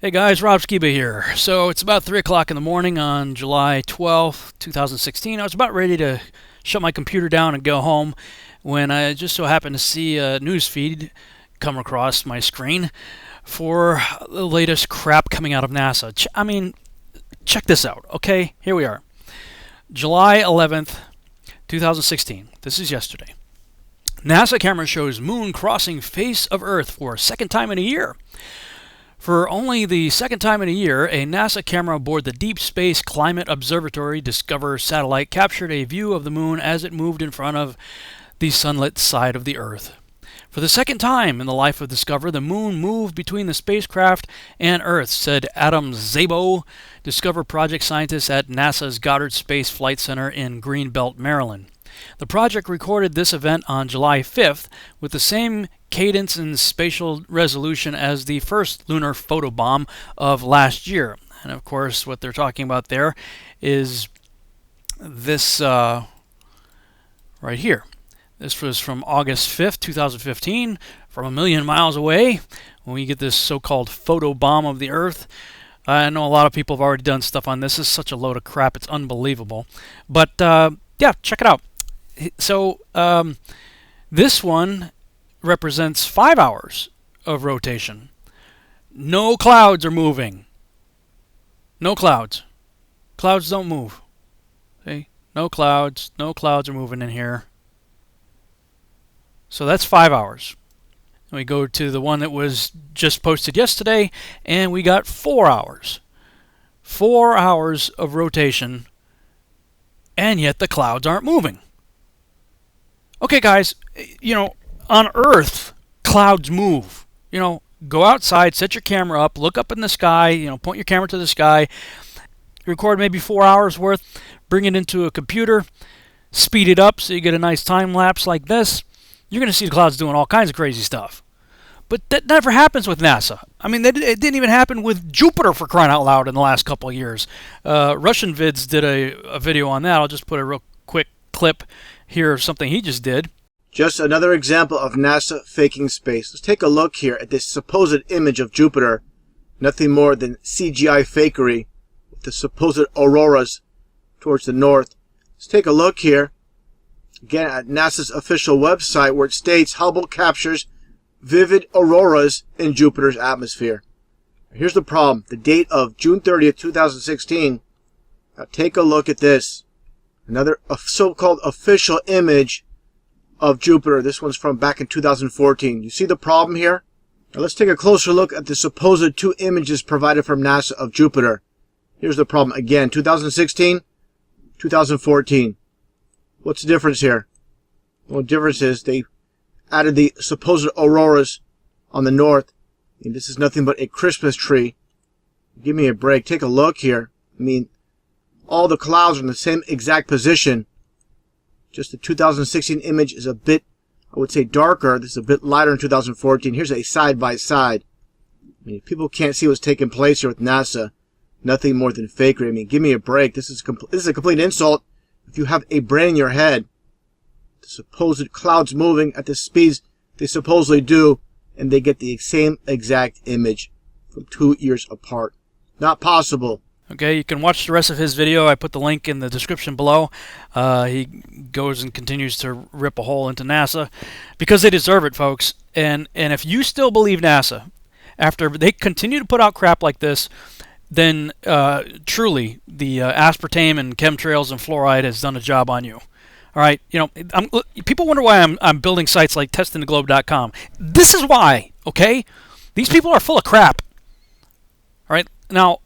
Hey guys, Rob Skiba here. So it's about 3 o'clock in the morning on July 12th, 2016. I was about ready to shut my computer down and go home when I just so happened to see a news feed come across my screen for the latest crap coming out of NASA. Check this out, okay? Here we are. July 11th, 2016. This is yesterday. NASA camera shows moon crossing face of Earth for a second time in a year. For only the second time in a year, a NASA camera aboard the Deep Space Climate Observatory Discover satellite captured a view of the moon as it moved in front of the sunlit side of the Earth. For the second time in the life of Discover, the moon moved between the spacecraft and Earth, said Adam Szabo, Discover project scientist at NASA's Goddard Space Flight Center in Greenbelt, Maryland. The project recorded this event on July 5th with the same cadence and spatial resolution as the first lunar photobomb of last year. And of course, what they're talking about there is this right here. This was from August 5th, 2015, from a million miles away, when we get this so-called photobomb of the Earth. I know a lot of people have already done stuff on this. This is such a load of crap. It's unbelievable. But yeah, check it out. So this one represents 5 hours of rotation. No clouds are moving. No clouds. Clouds don't move. See? No clouds. No clouds are moving in here. So that's 5 hours. And we go to the one that was just posted yesterday, and we got 4 hours. 4 hours of rotation, and yet the clouds aren't moving. Okay, guys, on Earth, clouds move. Go outside, set your camera up, look up in the sky, point your camera to the sky, record maybe 4 hours worth, bring it into a computer, speed it up so you get a nice time lapse like this. You're going to see the clouds doing all kinds of crazy stuff. But that never happens with NASA. It didn't even happen with Jupiter, for crying out loud, in the last couple of years. Russian Vids did a video on that. I'll just put a real quick clip here of something he just did. Just another example of NASA faking space. Let's take a look here at this supposed image of Jupiter. Nothing more than CGI fakery with the supposed auroras towards the north. Let's take a look here again at NASA's official website, where it states Hubble captures vivid auroras in Jupiter's atmosphere. Here's the problem. The date of June 30th, 2016. Now take a look at this. Another so-called official image of Jupiter. This one's from back in 2014. You see the problem here? Now let's take a closer look at the supposed two images provided from NASA of Jupiter. Here's the problem again. 2016, 2014. What's the difference here? Well, the difference is they added the supposed auroras on the north. And this is nothing but a Christmas tree. Give me a break. Take a look here. All the clouds are in the same exact position. Just the 2016 image is a bit, I would say, darker. This is a bit lighter in 2014. Here's a side-by-side. People can't see what's taking place here with NASA. Nothing more than fakery. Give me a break. This is a complete insult. If you have a brain in your head, the supposed clouds moving at the speeds they supposedly do, and they get the same exact image from 2 years apart. Not possible. Okay, you can watch the rest of his video. I put the link in the description below. He goes and continues to rip a hole into NASA because they deserve it, folks. And if you still believe NASA, after they continue to put out crap like this, then truly the aspartame and chemtrails and fluoride has done a job on you. All right, people wonder why I'm building sites like testingtheglobe.com. This is why, okay? These people are full of crap. All right, now,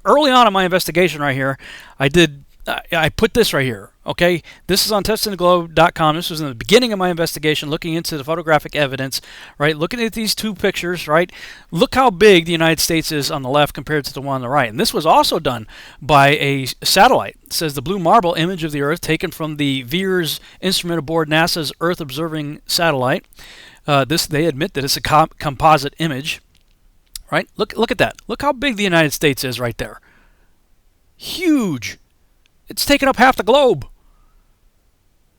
early on in my investigation right here, I put this right here, okay? This is on testingtheglobe.com. This was in the beginning of my investigation, looking into the photographic evidence, right? Looking at these two pictures, right? Look how big the United States is on the left compared to the one on the right. And this was also done by a satellite. It says the blue marble image of the Earth taken from the VEERS instrument aboard NASA's Earth observing satellite. They admit that it's a composite image. Right? Look at that. Look how big the United States is right there. Huge. It's taken up half the globe.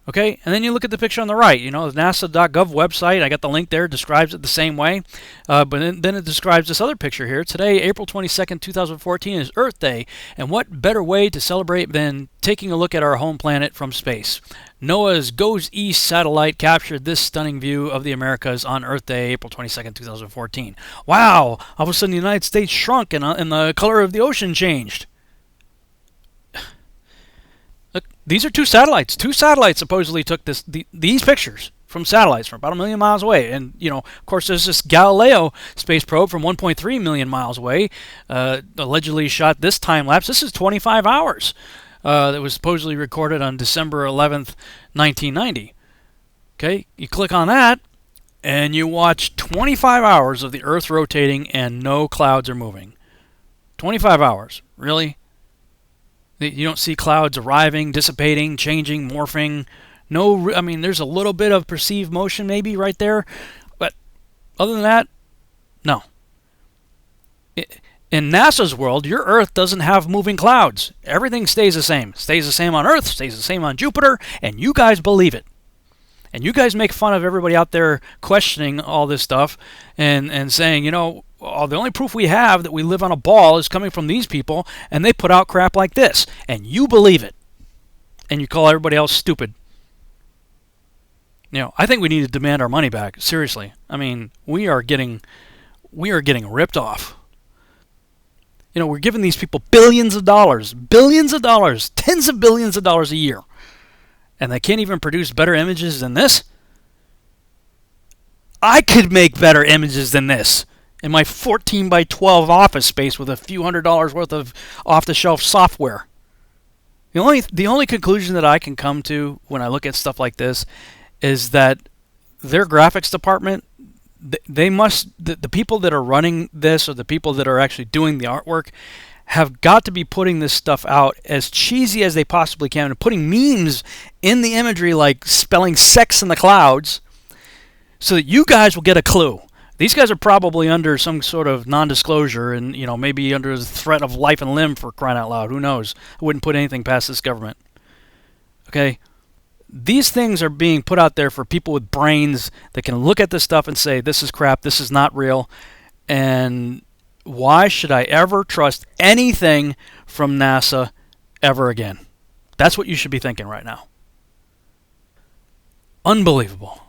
Okay, and then you look at the picture on the right. The NASA.gov website. I got the link there. Describes it the same way, but then it describes this other picture here. Today, April 22nd, 2014, is Earth Day, and what better way to celebrate than taking a look at our home planet from space? NOAA's Goes East satellite captured this stunning view of the Americas on Earth Day, April 22nd, 2014. Wow! All of a sudden, the United States shrunk, and the color of the ocean changed. Look, these are two satellites. Two satellites supposedly took these pictures from satellites from about 1 million miles away. And, of course, there's this Galileo space probe from 1.3 million miles away, allegedly shot this time lapse. This is 25 hours that was supposedly recorded on December 11th, 1990. Okay, you click on that, and you watch 25 hours of the Earth rotating and no clouds are moving. 25 hours. Really? You don't see clouds arriving, dissipating, changing, morphing. No, I mean, there's a little bit of perceived motion maybe right there, but other than that, no. In NASA's world, your Earth doesn't have moving clouds. Everything stays the same. Stays the same on Earth, stays the same on Jupiter, and you guys believe it. And you guys make fun of everybody out there questioning all this stuff and saying, the only proof we have that we live on a ball is coming from these people, and they put out crap like this, and you believe it. And you call everybody else stupid. I think we need to demand our money back. Seriously. I mean, we are getting ripped off. We're giving these people billions of dollars, tens of billions of dollars a year. And they can't even produce better images than this? I could make better images than this in my 14 by 12 office space with a few $100s worth of off-the-shelf software. The only conclusion that I can come to when I look at stuff like this is that their graphics department, the people that are running this, or the people that are actually doing the artwork, have got to be putting this stuff out as cheesy as they possibly can, and putting memes in the imagery like spelling sex in the clouds, so that you guys will get a clue. These guys are probably under some sort of non-disclosure, and maybe under the threat of life and limb, for crying out loud. Who knows? I wouldn't put anything past this government. Okay? These things are being put out there for people with brains that can look at this stuff and say, this is crap, this is not real, and why should I ever trust anything from NASA ever again? That's what you should be thinking right now. Unbelievable.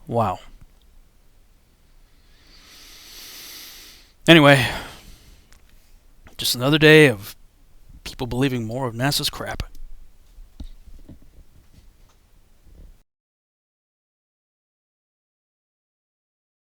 Wow. Anyway, just another day of people believing more of NASA's crap.